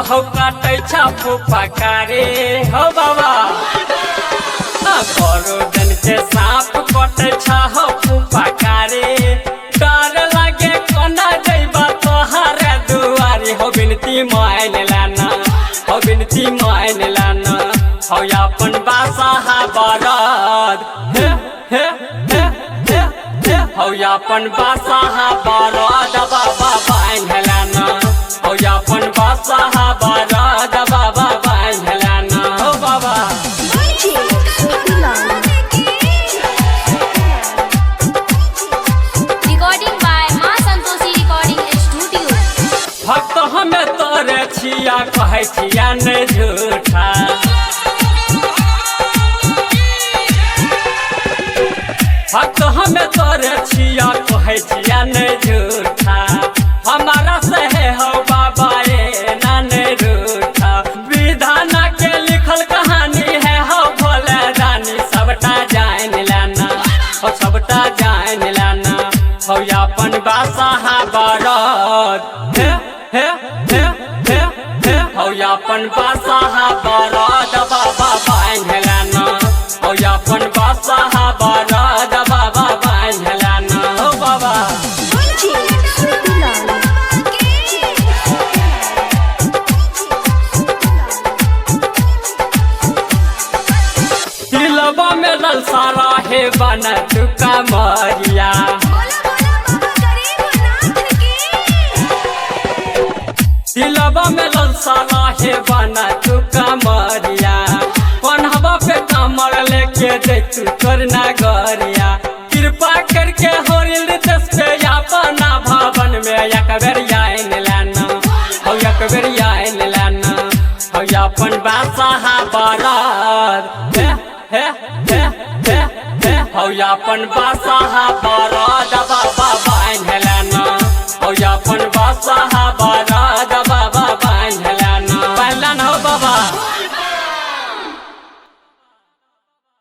हो काटे छापू पकारे हो बाबा गरुदन के सांप कटे छापू पकारे डर लगे कोना जइबा तोहरे दुआरी हो बिनती मान लाना हो बिनती मान लाना हो अपन बासा बरद हे हे हे हे हे हो अपन बासा बरद बाबा बांध लाना हो अपन बासा बरद बाबा बांध लाना हो बाबा रिकॉर्डिंग बाय मां संतोषी रिकॉर्डिंग स्टूडियो। भक्त हमें तोरे छिया कहे छिया नहीं झूठा भक्त हमें तोरे छिया कहे छिया नहीं झूठा हमारा सहे हो बाबा ये नाने रूठा विधान के लिखल कहानी है हो भोले रानी सबटा जान लाना हो सबटा जान लाना हो अपन बासा बरद हे हे हे हे हे हो अपन बासा बरद बाबा बांध लाना हो अपन बासा बरद बाबा बांध लाना हो बाबा दिलवा में ललसारा है बना चुका मरिया दिलवा में ललसारा है बना चुका मरिया पन्हवा पे कमर लेके दे तू करना गरिया कृपा करके होरिल दस पे अपना भवन में एक बेर आइन लाना हो एक बेर आइन लाना हो अपन बासा बरद हे हे हे हे हे हो अपन बासा बरद बाबा बांध लाना हो अपन बासा बरद